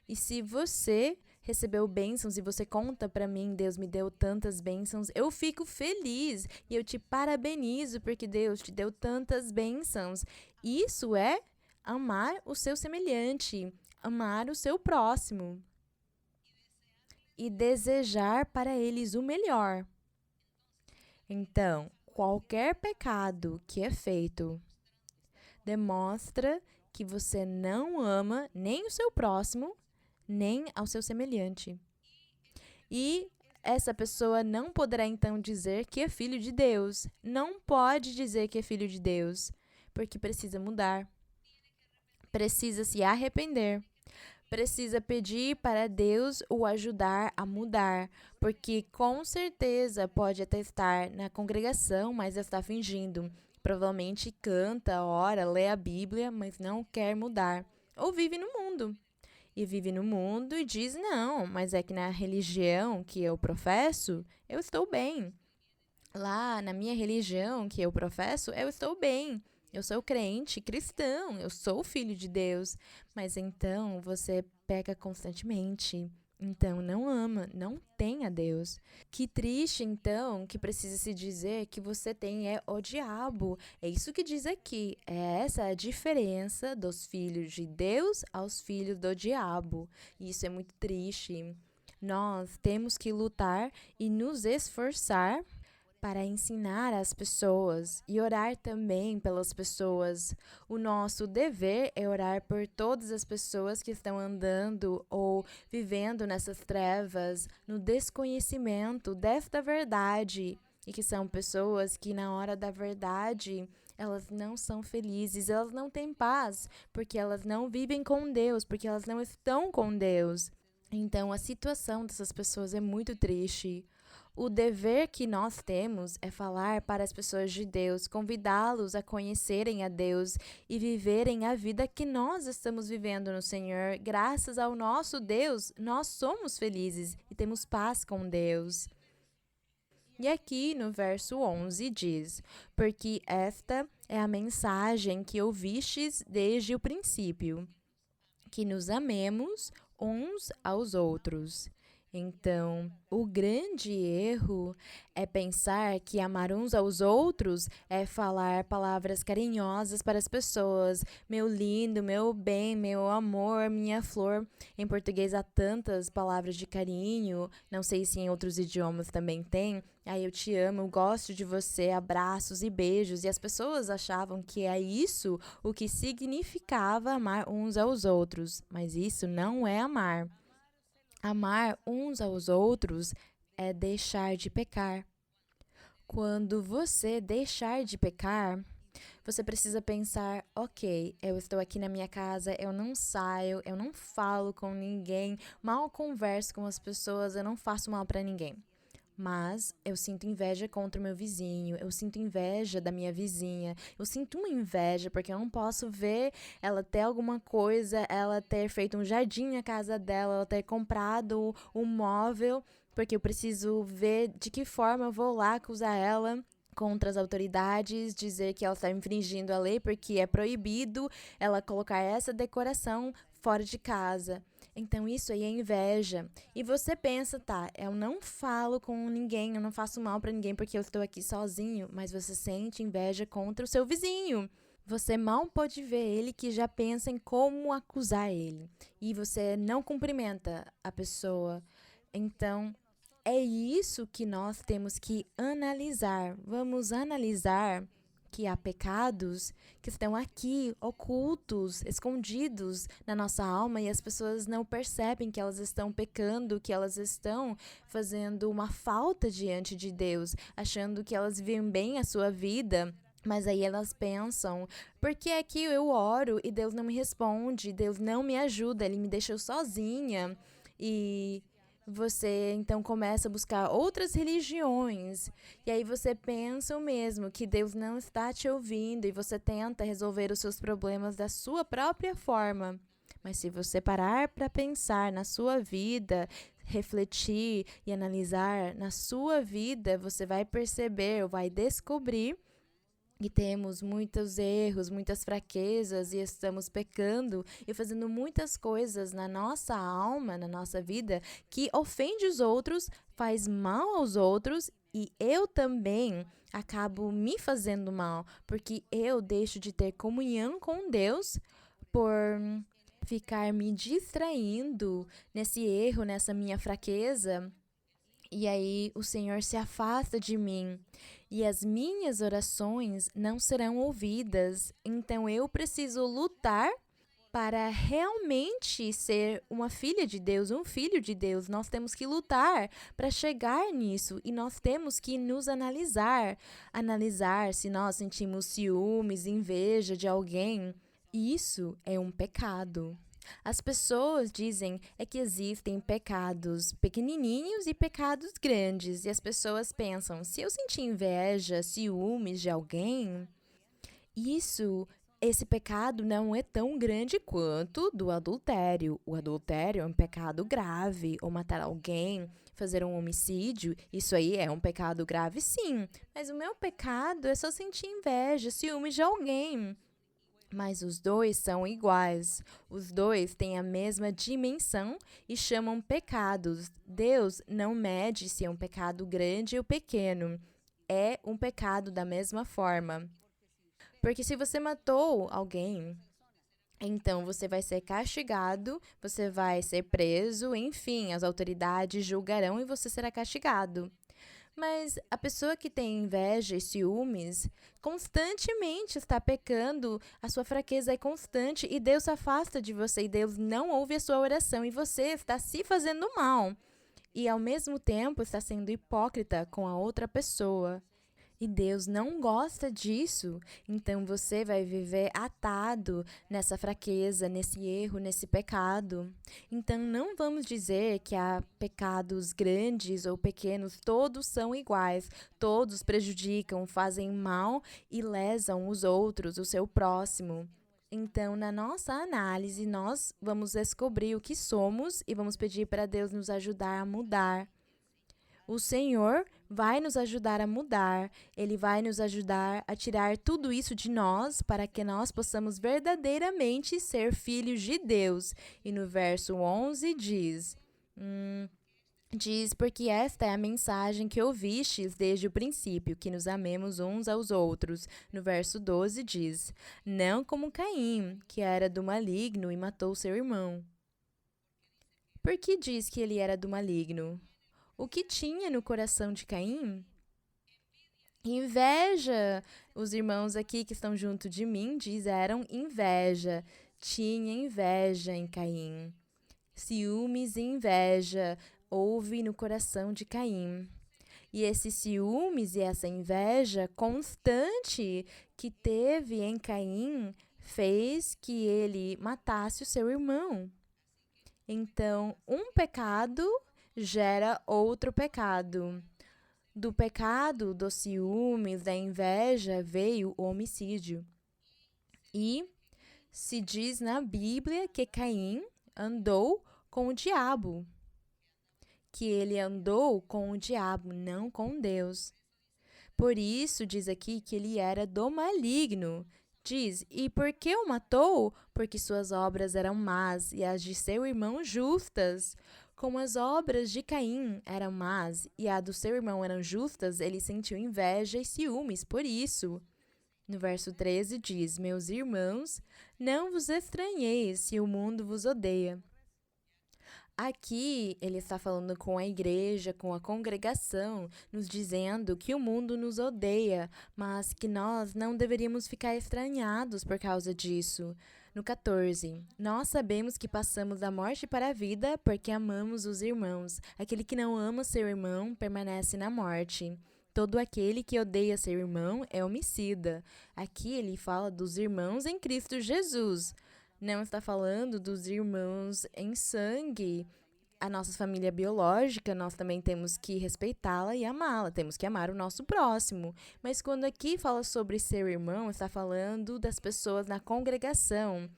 E se você recebeu bênçãos e você conta para mim: Deus me deu tantas bênçãos, eu fico feliz e eu te parabenizo porque Deus te deu tantas bênçãos. Isso é amar o seu semelhante, amar o seu próximo e desejar para eles o melhor. Então, qualquer pecado que é feito demonstra que você não ama nem o seu próximo, nem ao seu semelhante. E essa pessoa não poderá então dizer que é filho de Deus. Não pode dizer que é filho de Deus, porque precisa mudar. Precisa se arrepender. Precisa pedir para Deus o ajudar a mudar, porque com certeza pode até estar na congregação, mas está fingindo. Provavelmente canta, ora, lê a Bíblia, mas não quer mudar. Ou vive no mundo. E vive no mundo e diz: não, mas é que na religião que eu professo, eu estou bem. Lá na minha religião que eu professo, eu estou bem. Eu sou crente, cristão, eu sou filho de Deus. Mas então você peca constantemente. Então não ama, não tem a Deus. Que triste, então, que precisa se dizer que você tem é o diabo. É isso que diz aqui. É essa a diferença dos filhos de Deus aos filhos do diabo. E isso é muito triste. Nós temos que lutar e nos esforçar para ensinar as pessoas e orar também pelas pessoas. O nosso dever é orar por todas as pessoas que estão andando ou vivendo nessas trevas, no desconhecimento desta verdade, e que são pessoas que na hora da verdade elas não são felizes, elas não têm paz, porque elas não vivem com Deus, porque elas não estão com Deus. Então a situação dessas pessoas é muito triste. o dever que nós temos é falar para as pessoas de Deus, convidá-los a conhecerem a Deus e viverem a vida que nós estamos vivendo no Senhor. Graças ao nosso Deus, nós somos felizes e temos paz com Deus. E aqui no verso 11 diz: porque esta é a mensagem que ouvistes desde o princípio, que nos amemos uns aos outros. Então, o grande erro é pensar que amar uns aos outros é falar palavras carinhosas para as pessoas. Meu lindo, meu bem, meu amor, minha flor. Em português há tantas palavras de carinho, não sei se em outros idiomas também tem. Ai, eu te amo, eu gosto de você, abraços e beijos. E as pessoas achavam que é isso o que significava amar uns aos outros. Mas isso não é amar. Amar uns aos outros é deixar de pecar. Quando você deixar de pecar, você precisa pensar, ok, eu estou aqui na minha casa, eu não saio, eu não falo com ninguém, mal converso com as pessoas, eu não faço mal para ninguém. Mas eu sinto inveja contra o meu vizinho, eu sinto inveja da minha vizinha, eu sinto uma inveja porque eu não posso ver ela ter alguma coisa, ela ter feito um jardim na casa dela, ela ter comprado um móvel, porque eu preciso ver de que forma eu vou lá acusar ela contra as autoridades, dizer que ela está infringindo a lei porque é proibido ela colocar essa decoração fora de casa. Então, isso aí é inveja. E você pensa, tá, eu não falo com ninguém, eu não faço mal pra ninguém porque eu estou aqui sozinho, mas você sente inveja contra o seu vizinho. Você mal pode ver ele que já pensa em como acusar ele. E você não cumprimenta a pessoa. Então, é isso que nós temos que analisar. Vamos analisar que há pecados que estão aqui, ocultos, escondidos na nossa alma e as pessoas não percebem que elas estão pecando, que elas estão fazendo uma falta diante de Deus, achando que elas vivem bem a sua vida. Mas aí elas pensam, por que é que eu oro e Deus não me responde, Deus não me ajuda, Ele me deixou sozinha? E você então começa a buscar outras religiões. E aí você pensa o mesmo, que Deus não está te ouvindo e você tenta resolver os seus problemas da sua própria forma. Mas se você parar para pensar na sua vida, refletir e analisar na sua vida, você vai perceber ou vai descobrir e temos muitos erros, muitas fraquezas e estamos pecando e fazendo muitas coisas na nossa alma, na nossa vida, que ofende os outros, faz mal aos outros e eu também acabo me fazendo mal, porque eu deixo de ter comunhão com Deus por ficar me distraindo nesse erro, nessa minha fraqueza. E aí o Senhor se afasta de mim e as minhas orações não serão ouvidas. Então eu preciso lutar para realmente ser uma filha de Deus, um filho de Deus. Nós temos que lutar para chegar nisso e nós temos que nos analisar. Analisar se nós sentimos ciúmes, inveja de alguém. Isso é um pecado. As pessoas dizem que existem pecados pequenininhos e pecados grandes. E as pessoas pensam, se eu sentir inveja, ciúmes de alguém, esse pecado não é tão grande quanto do adultério. O adultério é um pecado grave. Ou matar alguém, fazer um homicídio, isso aí é um pecado grave, sim. Mas o meu pecado é só sentir inveja, ciúmes de alguém. Mas os dois são iguais. Os dois têm a mesma dimensão e chamam pecados. Deus não mede se é um pecado grande ou pequeno. É um pecado da mesma forma. Porque se você matou alguém, então você vai ser castigado, você vai ser preso, enfim, as autoridades julgarão e você será castigado. Mas a pessoa que tem inveja e ciúmes constantemente está pecando, a sua fraqueza é constante e Deus se afasta de você e Deus não ouve a sua oração e você está se fazendo mal. E ao mesmo tempo está sendo hipócrita com a outra pessoa. E Deus não gosta disso. Então você vai viver atado nessa fraqueza, nesse erro, nesse pecado. Então não vamos dizer que há pecados grandes ou pequenos, todos são iguais, todos prejudicam, fazem mal e lesam os outros, o seu próximo. Então, na nossa análise, nós vamos descobrir o que somos e vamos pedir para Deus nos ajudar a mudar. O Senhor vai nos ajudar a mudar, Ele vai nos ajudar a tirar tudo isso de nós para que nós possamos verdadeiramente ser filhos de Deus. E no verso 11 diz, porque esta é a mensagem que ouvistes desde o princípio, que nos amemos uns aos outros. No verso 12 diz, não como Caim, que era do maligno e matou seu irmão. Por que diz que ele era do maligno? O que tinha no coração de Caim? Inveja. Os irmãos aqui que estão junto de mim eram inveja. Tinha inveja em Caim. Ciúmes e inveja houve no coração de Caim. E esse ciúmes e essa inveja constante que teve em Caim fez que ele matasse o seu irmão. Então, um pecado gera outro pecado. Do pecado, dos ciúmes, da inveja, veio o homicídio. E se diz na Bíblia que Caim andou com o diabo. Que ele andou com o diabo, não com Deus. Por isso, diz aqui que ele era do maligno. Diz, e por que o matou? Porque suas obras eram más e as de seu irmão justas. Como as obras de Caim eram más e a do seu irmão eram justas, ele sentiu inveja e ciúmes por isso. No verso 13 diz, meus irmãos, não vos estranheis se o mundo vos odeia. Aqui ele está falando com a igreja, com a congregação, nos dizendo que o mundo nos odeia, mas que nós não deveríamos ficar estranhados por causa disso. No 14, nós sabemos que passamos da morte para a vida porque amamos os irmãos. Aquele que não ama seu irmão permanece na morte. Todo aquele que odeia seu irmão é homicida. Aqui ele fala dos irmãos em Cristo Jesus. Não está falando dos irmãos em sangue. A nossa família biológica, nós também temos que respeitá-la e amá-la. Temos que amar o nosso próximo. Mas quando aqui fala sobre seu irmão, está falando das pessoas na congregação,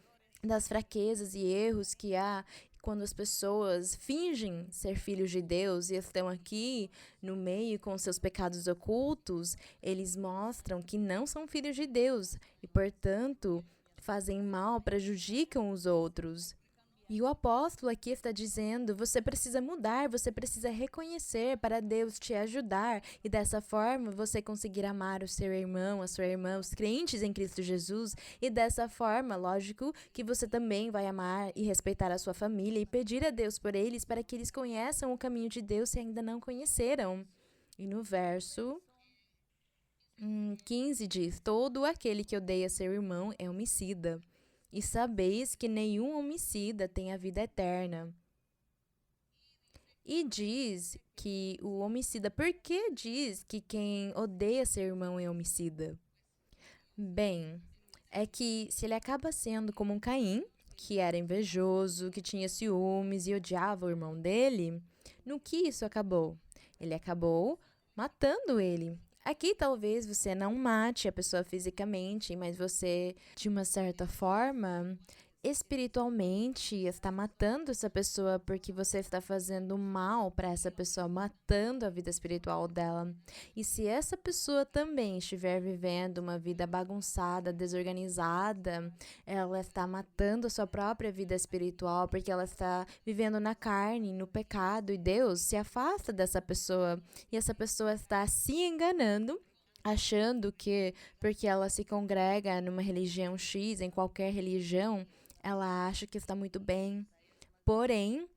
das fraquezas e erros que há quando as pessoas fingem ser filhos de Deus e estão aqui no meio com seus pecados ocultos, eles mostram que não são filhos de Deus e, portanto, fazem mal, prejudicam os outros. E o apóstolo aqui está dizendo, você precisa mudar, você precisa reconhecer para Deus te ajudar e dessa forma você conseguir amar o seu irmão, a sua irmã, os crentes em Cristo Jesus e dessa forma, lógico, que você também vai amar e respeitar a sua família e pedir a Deus por eles para que eles conheçam o caminho de Deus se ainda não conheceram. E no verso 15 diz, todo aquele que odeia seu irmão é homicida. E sabeis que nenhum homicida tem a vida eterna. E diz que o homicida, por que diz que quem odeia seu irmão é homicida? Bem, é que se ele acaba sendo como um Caim, que era invejoso, que tinha ciúmes e odiava o irmão dele, no que isso acabou? Ele acabou matando ele. Aqui talvez você não mate a pessoa fisicamente, mas você, de uma certa forma, espiritualmente está matando essa pessoa porque você está fazendo mal para essa pessoa, matando a vida espiritual dela. E se essa pessoa também estiver vivendo uma vida bagunçada, desorganizada, ela está matando a sua própria vida espiritual porque ela está vivendo na carne, no pecado, e Deus se afasta dessa pessoa. E essa pessoa está se enganando, achando que porque ela se congrega numa religião X, em qualquer religião, ela acha que está muito bem, porém,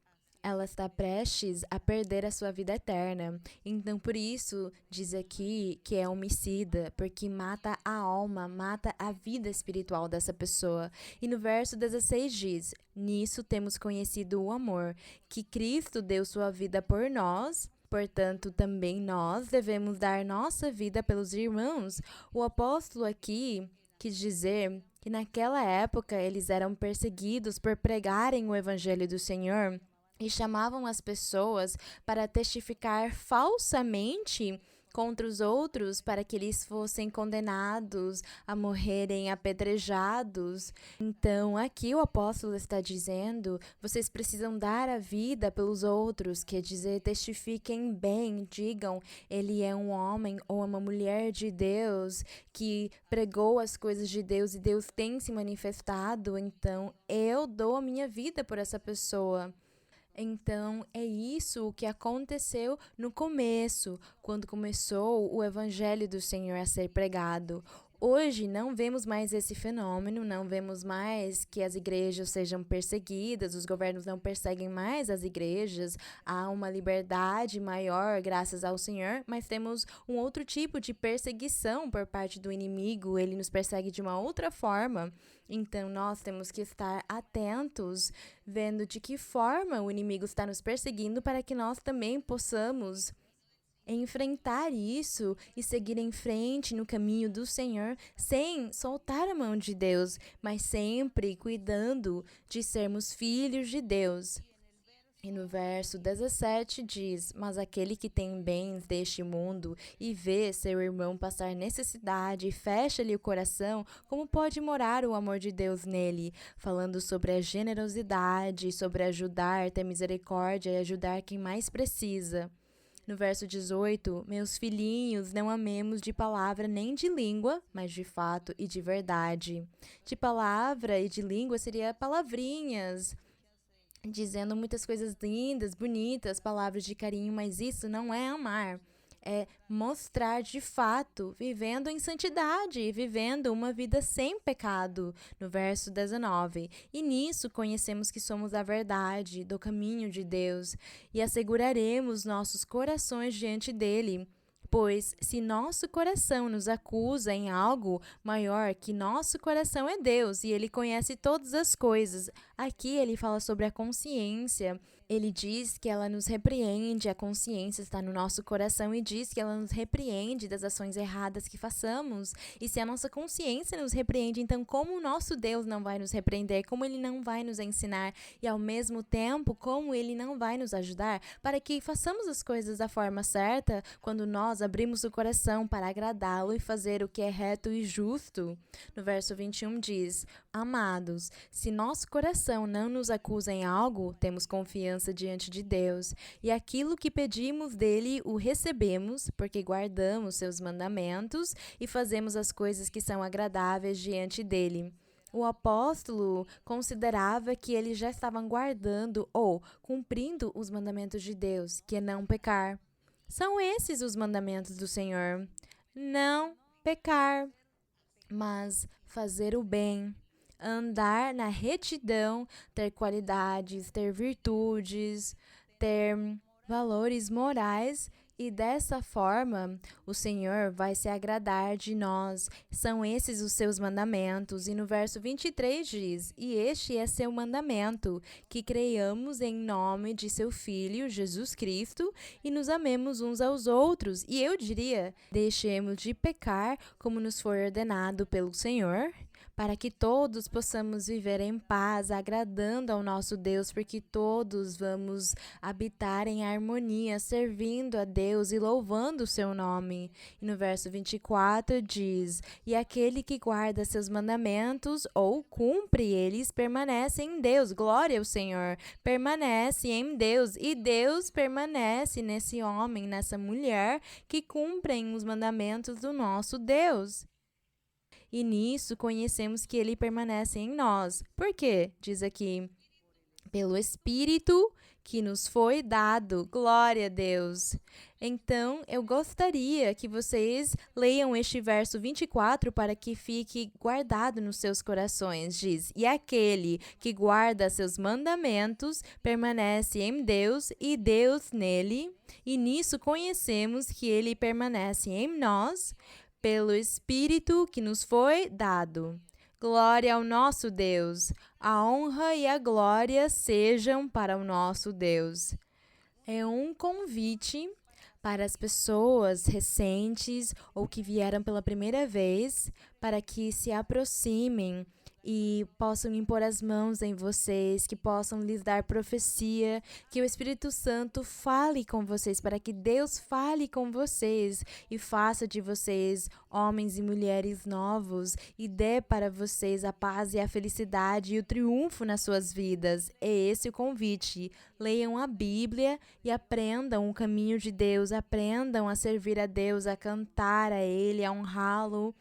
ela está prestes a perder a sua vida eterna. Então, por isso, diz aqui que é homicida, porque mata a alma, mata a vida espiritual dessa pessoa. E no verso 16 diz, nisso temos conhecido o amor, que Cristo deu sua vida por nós, Portanto, também nós devemos dar nossa vida pelos irmãos. O apóstolo aqui quis dizer que naquela época eles eram perseguidos por pregarem o evangelho do Senhor e chamavam as pessoas para testificar falsamente contra os outros para que eles fossem condenados a morrerem apedrejados. Então, aqui o apóstolo está dizendo: vocês precisam dar a vida pelos outros, quer dizer, testifiquem bem, digam, ele é um homem ou uma mulher de Deus que pregou as coisas de Deus e Deus tem se manifestado, então eu dou a minha vida por essa pessoa. Então, é isso o que aconteceu no começo, quando começou o evangelho do Senhor a ser pregado. Hoje não vemos mais esse fenômeno, não vemos mais que as igrejas sejam perseguidas, os governos não perseguem mais as igrejas, há uma liberdade maior graças ao Senhor, mas temos um outro tipo de perseguição por parte do inimigo, ele nos persegue de uma outra forma. Então, nós temos que estar atentos, vendo de que forma o inimigo está nos perseguindo para que nós também possamos enfrentar isso e seguir em frente no caminho do Senhor sem soltar a mão de Deus, mas sempre cuidando de sermos filhos de Deus. E no verso 17 diz: mas aquele que tem bens deste mundo e vê seu irmão passar necessidade e fecha-lhe o coração, como pode morar o amor de Deus nele? Falando sobre a generosidade, sobre ajudar, ter misericórdia e ajudar quem mais precisa. No verso 18, meus filhinhos, não amemos de palavra nem de língua, mas de fato e de verdade. De palavra e de língua seria palavrinhas, dizendo muitas coisas lindas, bonitas, palavras de carinho, mas isso não é amar. É mostrar de fato, vivendo em santidade, vivendo uma vida sem pecado, no verso 19. E nisso conhecemos que somos a verdade, do caminho de Deus, e asseguraremos nossos corações diante dele. Pois, se nosso coração nos acusa em algo maior, que nosso coração é Deus e Ele conhece todas as coisas. Aqui ele fala sobre a consciência. Ele diz que ela nos repreende, a consciência está no nosso coração e diz que ela nos repreende das ações erradas que façamos. E se a nossa consciência nos repreende, então como o nosso Deus não vai nos repreender, como Ele não vai nos ensinar e ao mesmo tempo como Ele não vai nos ajudar para que façamos as coisas da forma certa quando nós abrimos o coração para agradá-lo e fazer o que é reto e justo. No verso 21 diz: amados, se nosso coração não nos acusa em algo, temos confiança diante de Deus, e aquilo que pedimos dele o recebemos, porque guardamos seus mandamentos e fazemos as coisas que são agradáveis diante dele. O apóstolo considerava que eles já estavam guardando ou cumprindo os mandamentos de Deus, que é não pecar. São esses os mandamentos do Senhor: não pecar, mas fazer o bem, andar na retidão, ter qualidades, ter virtudes, ter valores morais, e dessa forma o Senhor vai se agradar de nós. São esses os seus mandamentos. E no verso 23 diz: e este é seu mandamento, que creiamos em nome de seu Filho, Jesus Cristo, e nos amemos uns aos outros. E eu diria, deixemos de pecar como nos foi ordenado pelo Senhor, para que todos possamos viver em paz, agradando ao nosso Deus, porque todos vamos habitar em harmonia, servindo a Deus e louvando o seu nome. E no verso 24 diz: e aquele que guarda seus mandamentos ou cumpre eles, permanece em Deus. Glória ao Senhor! Permanece em Deus, e Deus permanece nesse homem, nessa mulher que cumprem os mandamentos do nosso Deus. E nisso conhecemos que ele permanece em nós. Por quê? Diz aqui: pelo Espírito que nos foi dado. Glória a Deus! Então, eu gostaria que vocês leiam este verso 24 para que fique guardado nos seus corações. Diz: e aquele que guarda seus mandamentos permanece em Deus e Deus nele. E nisso conhecemos que ele permanece em nós, pelo Espírito que nos foi dado. Glória ao nosso Deus! A honra e a glória sejam para o nosso Deus. É um convite para as pessoas recentes ou que vieram pela primeira vez, para que se aproximem e possam impor as mãos em vocês, que possam lhes dar profecia, que o Espírito Santo fale com vocês, para que Deus fale com vocês e faça de vocês homens e mulheres novos e dê para vocês a paz e a felicidade e o triunfo nas suas vidas. É esse o convite. Leiam a Bíblia e aprendam o caminho de Deus, aprendam a servir a Deus, a cantar a Ele, a honrá-lo,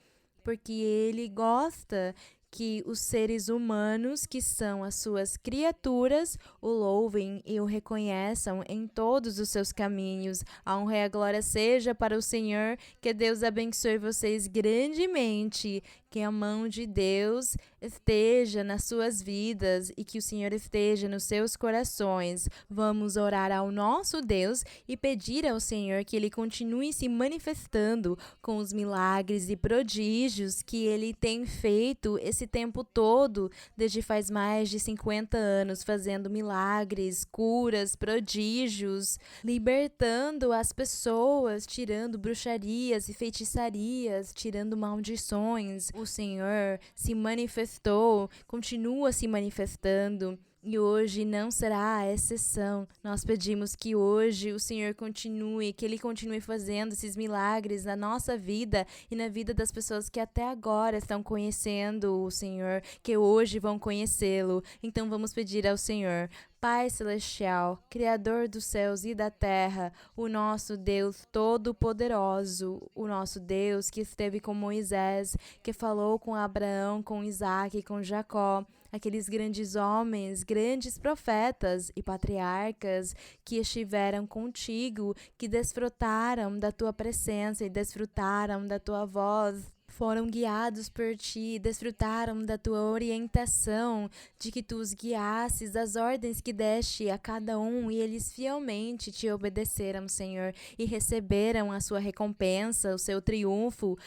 porque Ele gosta que os seres humanos, que são as suas criaturas, o louvem e o reconheçam em todos os seus caminhos. A honra e a glória seja para o Senhor, que Deus abençoe vocês grandemente, que a mão de Deus esteja nas suas vidas e que o Senhor esteja nos seus corações. Vamos orar ao nosso Deus e pedir ao Senhor que Ele continue se manifestando com os milagres e prodígios que Ele tem feito esse tempo todo, desde faz mais de 50 anos, fazendo milagres, curas, prodígios, libertando as pessoas, tirando bruxarias e feitiçarias, tirando maldições. O Senhor se manifestou, continua se manifestando. E hoje não será a exceção. Nós pedimos que hoje o Senhor continue, que Ele continue fazendo esses milagres na nossa vida e na vida das pessoas que até agora estão conhecendo o Senhor, que hoje vão conhecê-lo. Então vamos pedir ao Senhor: Pai Celestial, Criador dos céus e da terra, o nosso Deus Todo-Poderoso, o nosso Deus que esteve com Moisés, que falou com Abraão, com Isaac e com Jacó, aqueles grandes homens, grandes profetas e patriarcas que estiveram contigo, que desfrutaram da tua presença e desfrutaram da tua voz. Foram guiados por ti, desfrutaram da tua orientação, de que tu os guiasses, das ordens que deste a cada um, e eles fielmente te obedeceram, Senhor, e receberam a sua recompensa, o seu triunfo,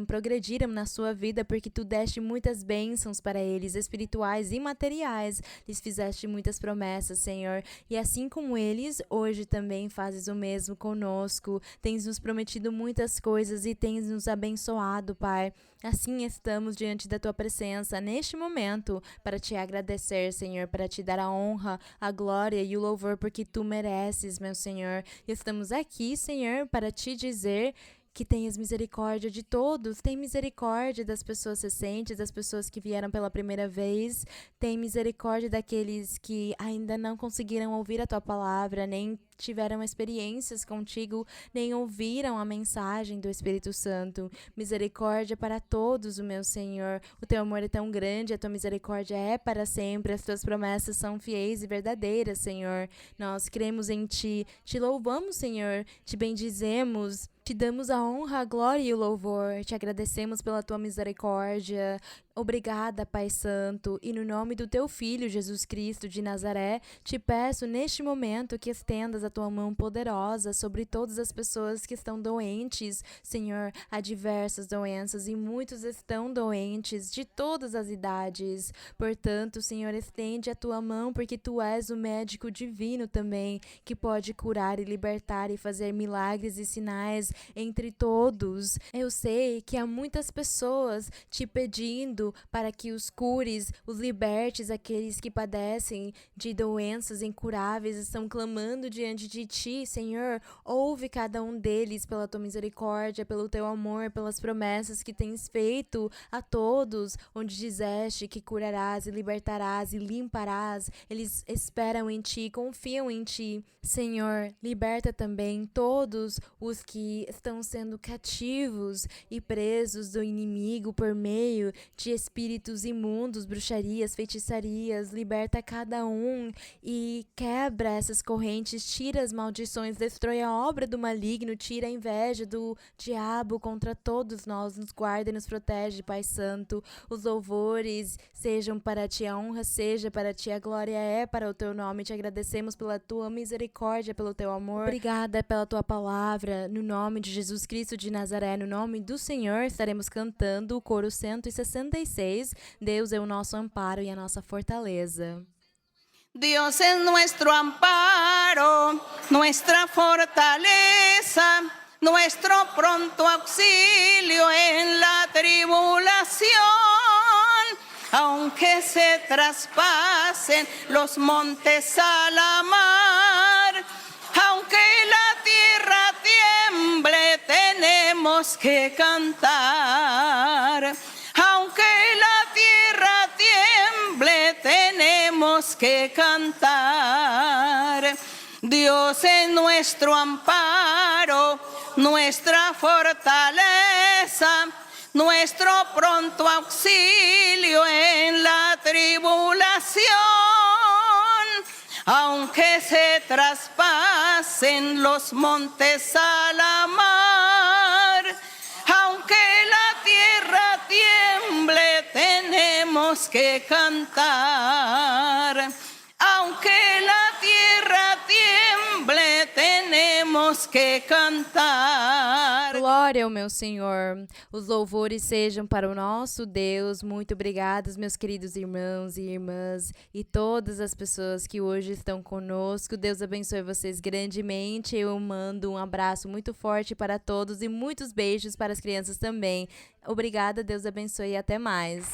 progrediram na sua vida, porque tu deste muitas bênçãos para eles, espirituais e materiais, lhes fizeste muitas promessas, Senhor, e assim como eles, hoje também fazes o mesmo conosco, tens nos prometido muitas coisas e tens nos abençoado, Pai. Assim estamos diante da tua presença neste momento para te agradecer, Senhor, para te dar a honra, a glória e o louvor, porque tu mereces, meu Senhor. E estamos aqui, Senhor, para te dizer que tenhas misericórdia de todos, tem misericórdia das pessoas recentes, das pessoas que vieram pela primeira vez, tem misericórdia daqueles que ainda não conseguiram ouvir a tua palavra, nem tiveram experiências contigo, nem ouviram a mensagem do Espírito Santo. Misericórdia para todos, o meu Senhor. O teu amor é tão grande, a tua misericórdia é para sempre, as tuas promessas são fiéis e verdadeiras, Senhor. Nós cremos em ti, te louvamos, Senhor, te bendizemos, te damos a honra, a glória e o louvor. Te agradecemos pela tua misericórdia. Obrigada, Pai Santo, e no nome do teu Filho, Jesus Cristo de Nazaré, te peço neste momento que estendas a tua mão poderosa sobre todas as pessoas que estão doentes. Senhor, há diversas doenças e muitos estão doentes de todas as idades. Portanto, Senhor, estende a tua mão, porque tu és o médico divino também, que pode curar e libertar e fazer milagres e sinais entre todos. Eu sei que há muitas pessoas te pedindo para que os cures, os libertes, aqueles que padecem de doenças incuráveis, estão clamando diante de ti, Senhor. Ouve cada um deles pela tua misericórdia, pelo teu amor, pelas promessas que tens feito a todos, onde dizeste que curarás e libertarás e limparás. Eles esperam em ti, confiam em ti. Senhor, liberta também todos os que estão sendo cativos e presos do inimigo por meio de espíritos imundos, bruxarias, feitiçarias. Liberta cada um e quebra essas correntes, tira as maldições, destrói a obra do maligno, tira a inveja do diabo contra todos nós, nos guarda e nos protege, Pai Santo. Os louvores sejam para ti, a honra seja para ti, a glória é para o teu nome. Te agradecemos pela tua misericórdia, pelo teu amor. Obrigada pela tua palavra. No nome de Jesus Cristo de Nazaré, no nome do Senhor, estaremos cantando o coro 166. Deus é o nosso amparo e a nossa fortaleza. Dios es nuestro amparo, nuestra fortaleza, nuestro pronto auxilio en la tribulación. Aunque se traspasen los montes a la mar, aunque la tierra tiemble, tenemos que cantar. Aunque la tierra tiemble, tenemos que cantar. Dios es nuestro amparo, nuestra fortaleza, nuestro pronto auxilio en la tribulación. Aunque se traspasen los montes a la mar, aunque la tierra tiemble, tenemos que cantar. Aunque la tierra tiemble, tenemos que cantar. Glória ao meu Senhor. Os louvores sejam para o nosso Deus. Muito obrigados, meus queridos irmãos e irmãs e todas as pessoas que hoje estão conosco. Deus abençoe vocês grandemente. Eu mando um abraço muito forte para todos e muitos beijos para as crianças também. Obrigada, Deus abençoe e até mais.